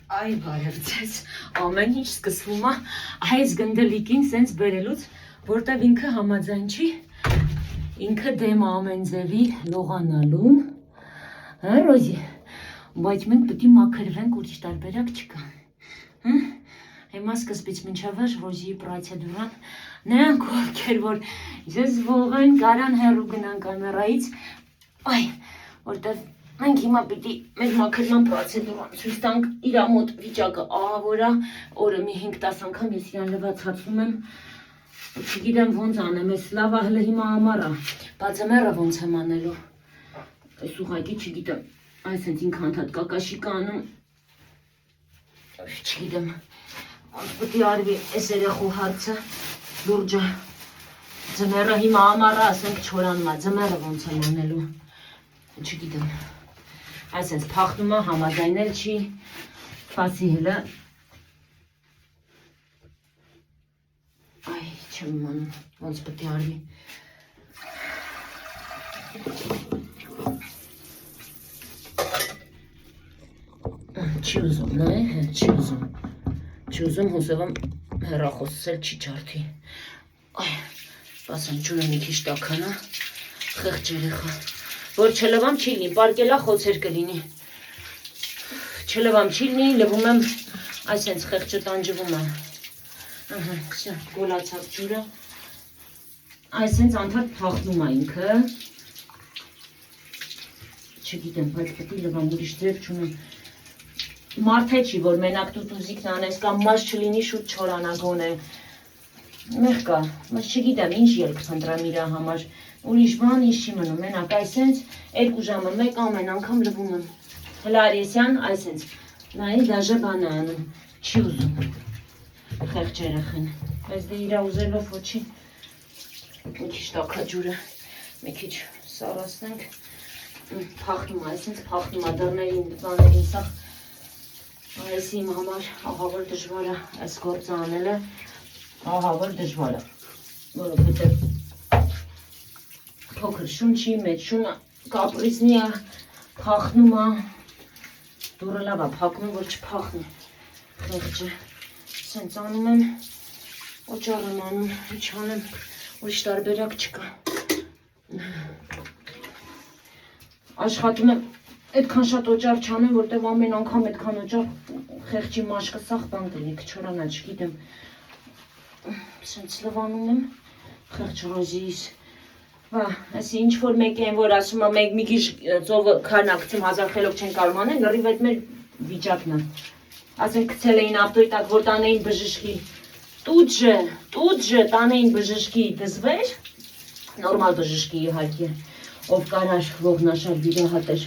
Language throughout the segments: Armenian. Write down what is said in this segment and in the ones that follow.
Այ բարևձեզ, ամեն ինչ սկսվում է այս գնդելիկին սենց բերելուց, որտև ինքը համաձայն չի, ինքը դեմ ամեն ձևի լողանալուն, հա Ռոզի, բայց մենք պիտի մաքրվենք, ուրիշ տարբերակ չկա, հիմա սկզբից մինչև Ռոզիի պրոցեդուրան, նրանք ովքեր, որ զզվող են, կարան հեռու գնան կամերայից, այ, որտև մենք հիմա պիտի մեր մաքրման պրոցեդուրան ցույց տանք իր մոտ վիճակը ահավոր է, օրը մի 5-10 անգամ ես իրան լվացացնում եմ, չգիտեմ ոնց անեմ, ես լավ հələ հիմա ամառ է, բայց մեռը ոնց եմ անելու, այս ուղղակի չգիտեմ, այսինքն ինքը անդադ կակաշի կանում, չգիտեմ, ոնց պիտի արվի այս երեխու հարցը, լուրջը, ձմեռը հիմա ամառ է, ասենք չորանում է, ձմեռը ոնց եմ անելու, չգիտեմ, այսպես փախնումը համաձայնել չի, սպասի հելը, այ չեմ իմանում, ոնց պիտի արվի, չի ուզում, նայ, չի ուզում հուսևամ հեռախոսել չի ջարդի, այ, սպասեմ ջուրը մի քիչ տաքանա, խեղճ երեխա, որ չլվամ չի լինի, պարկելա խոցեր կլինի, չլվամ չի լինի, լվում եմ, այսենց խեղճը տանջվում է, գոլացավ ջուրը, այսենց անդադ փախնում է ինքը, չգիտեմ, բայց պտի լվամ, ուրիշ ձև չունեմ, մարդ է չի, որ մենակ տուտուզիկն անես, կամ մաշ չլինի շուտ չորանագոն է, մեղ կա, բայց չգիտեմ, ինչ ելք խնդրամ իրա համար, ուրիշ բան ինչ չի մնում, մենակ այսենց 2 ժամը մեկ ամեն անգամ լվում եմ, հլա արեսյան այսենց, նայի դաժե բան է անում, չի ուզում, խեղճ երեխեն, բայց դե իրա ուզելով ոչի, մի քիչ տաքա ջուրը, մի քիչ սարասնենք, փախնում է, այսենց փախնում է դռներին, բաներին, սա այս իմ համար ահավոր դժվար է այս գործը անելը, ահավոր դժվար է, որովհետև փոքր շունչի, մեծ շունը կապրիզնի է, փախնում է, դուրը լավ է, փակում որ չփախնի, խեղճը, սենց անում եմ, օճառ եմ անում, ինչ անեմ, ուրիշ տարբերակ չկա, աշխատում եմ, այդքան շատ օճառ չանեմ, որտև ամեն անգամ այդքան օճառ խեղճի մաշկը սաղ բան կլինի, կչորանա, չգիտեմ, սենց լվանում եմ, խեղճ Ռոզիիս, այս ինչ որ մեկ են, որ ասում է մեկ մի քիչ ծովը քարնակցում 1000 խելոք չեն կարող անել, լրիվ այդ մեր վիճակն է, ասենք գցել էին ավտոյի տակ, որ տանեին բժշկի, տուտժը տանեին բժշկի դզվեր, նորմալ բժշկի իհարկե, ով կարար ողնաշար վիրահատեր,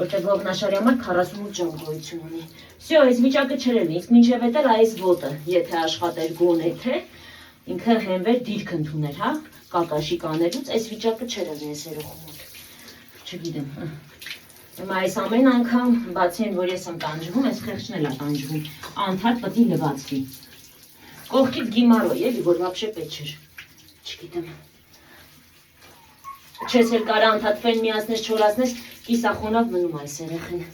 որտեղ ողնաշարի համար 48 ժամ գոյություն ունի, վсё, այս վիճակը չրել, իսկ մինչև էդ էլ այս ոտը, եթե աշխատեր գոնե թե, ինքը հենվեր դիրք ընդուներ, հա, կակաշի կանելուց, այս վիճակը չրել ես երեխու մոտ, չգիտեմ, հիմա այս ամեն անգամ, բացի են, որ ես եմ տանջվում, այս խեղճն էլ է տանջվում, անդադ պտի լվացվի, կողքից գիմարո, էլի, որ վաբշե պետք չէր, չգիտեմ, չես էլ կարա անդադ ֆեն միացնես, չորացնես, կիսախոնավ մնում այս երեխեն,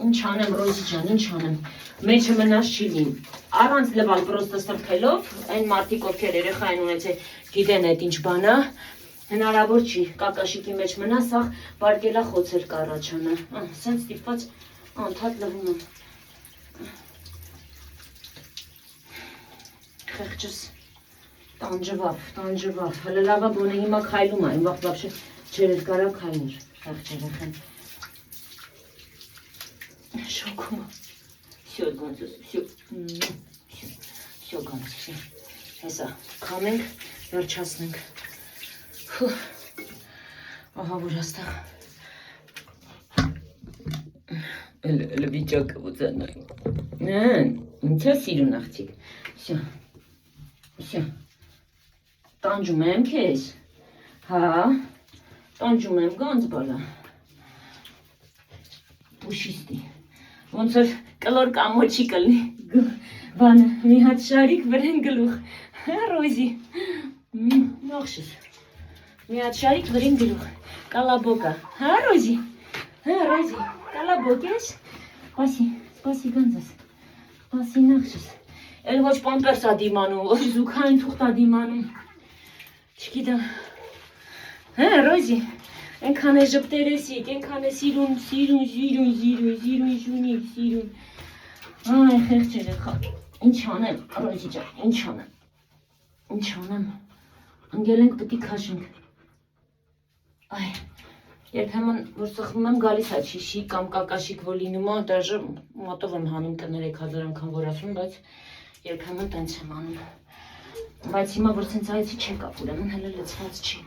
ինչ անեմ, Ռոզի ջան, ինչ անեմ, մեջը մնաց չի լինի, առանց լվալ պրոստը սրբելով, այն մարդիկ ովքեր երեխա են ունեցել, գիտեն այդ ինչ բան է, հնարավոր չի, կակաշիկի մեջ մնա, սաղ պարկելա խոցեր կառաջանա, սենց ստիպված անդադ լվում եմ, խեղճս, տանջվավ, հլը լավա բոնը հիմա քայլում է, իմ վաղտ վաբշե չեր էդ կարա քայլեր, խեղճ երեխեն, շոքում է, վсё գանձս, վсё գանձ, հեսա, կամենք, վերջացնենք, ահա որ աստեղ, էլ վիճակը ոծանայ, ինչ է սիրուն աղջիկ, վсё, տանջում եմ քեզ, հա, տանջում եմ գանձ բալա, պուշիստի, ոնց որ կլոր կամոչի կլնի, բանը, մի հատ շարիկ վրեն գլուխ, հա Ռոզի, նողշս, մի հատ շարիկ վրեն գլուխ, կալաբոկա, հա Ռոզի, Կալաբոկես։ Սպասի գանձես։ Սպասի նախշես։ Էլ ոչ պամպերս ա դիմանում, ոչ զուգային թուղթ ա դիմանում։ Չգիտեմ։ Հե, Ռոզի, ենքան է ժպտերեսիկ, ենքան է սիրուն, շունիկ։ Այ, խեղճ երեխա, ինչ անեմ, Ռոզի ջան, ինչ անեմ, ընգել ենք պտի քաշենք։ Այ, երբեմն, որ սխվում եմ գալիս ա չիշիկ կամ կակաշիկ որ լինում ա, դաժը մոտով եմ հանում կներեք հազար անգամ որ ասում, բայց երբեմն տենց եմ անում։ Բայց հիմա որ սենց այցի չեք ապ, ուրեմն հələ լծված չի։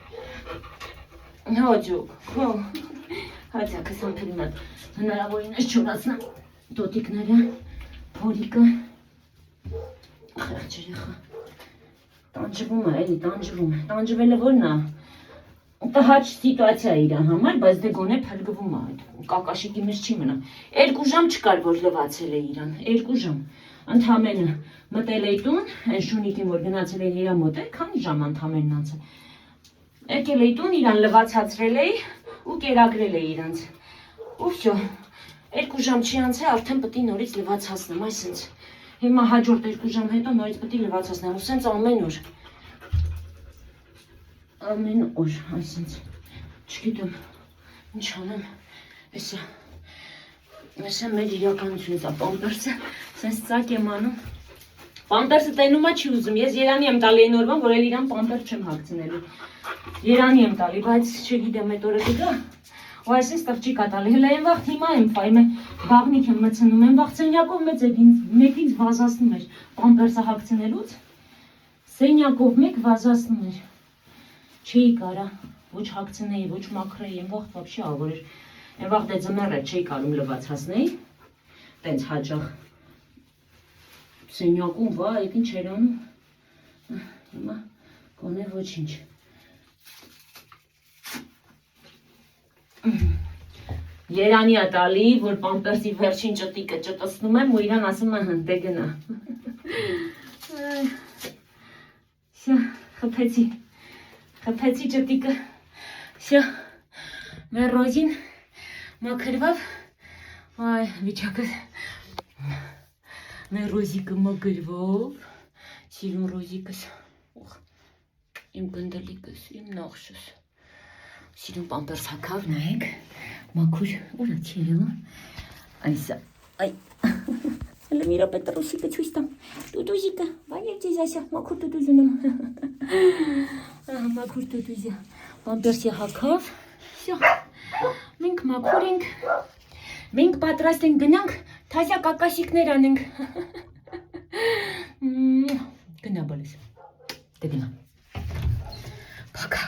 Հոջուկ, հատյա քսան պրիմատ, հնարավորինս չորացնեմ տոտիկները, փորիկը, խեղճ երեխա, տանջվում է, էլի տանջվելը որն է, տհաճ սիտուացիա է իրա համար, բայց դե գոնե փրկվում է, կակաշիկի մեջ չի մնա, 2 ժամ չկար որ լվացել է իրան, 2 ժամ, ընդամենը մտել էի տուն, այն շունիկին որ գնացել էի իրա մոտ է, քանի ժամ ընդամենն անցել, եկել էի տուն, իրան լվացացրել էի ու կերակրել էի իրանց, ու վյո, 2 ժամ չի անցել, արդեն պտի նորից լվացացնեմ, այսինչ, հիմա հաջորդ 2 ժամ հետո նորից պտի լվացացնեմ, ու սենց ամեն օր, այսինչ, չգիտեմ, ինչ անեմ, էսա մեր իրականությունից է, պամպերսը, սենց ծակ եմ անում, պամպերսը տենում է չի ուզում, ես Երանի եմ տալի այն օրվան, որ էլ իրան պամպեր չեմ հագցնելու, Երանի եմ տալի, բայց չգիտեմ այդ օրը կգա, ու այսինչ տղճի կատալի, հլա եմ վաղթ հիմա եմ ֆայմ է, բաղնիք եմ մցնում, եմ վաղթ սենյակով մեծ մեկ ինձ վազասնում էր, պամպերսը հագցնելուց, սենյակով մեկ վազասնում էր, չէի կարա, ոչ հագցնեի, ոչ մաքրեի, եմ վաղթ վաբշի ավոր էր, եմ վաղթ է ձմեր է չէի կարում լվացասնեի, տենց հաճախ, սենյակում վա, եկ ինչ էր անում, հիմա կոնե ոչ ինչ, Երանի ա տալի, որ պամպերսի վերջին ճտիկը ճտսնում եմ ու իրան ասում է հնդե գնա, խպեցի ճտիկը, մեր Ռոզին մաքրվավ, այ վիճակս, մեր Ռոզիկը մաքրվավ, սիրուն Ռոզիկս, իմ գնդլիկս, իմ նախշս, սիրուն պամպերս հակավ նայեք, մաքուր, ուրա չի ելում, այսա, այ, հլը մի ռապետ ռուսիկը չույս տամ, տուտուզիկը, վայր ձեզ ասա, մաքուր տուտուզուն եմ, մաքուր տուտուզը, պամպերսի հակավ, մենք մաքուր ենք, մենք պատրաստ ենք գնանք, թազյա կակաշիկներ անենք, գնա բալիս, դե գնա, պակա,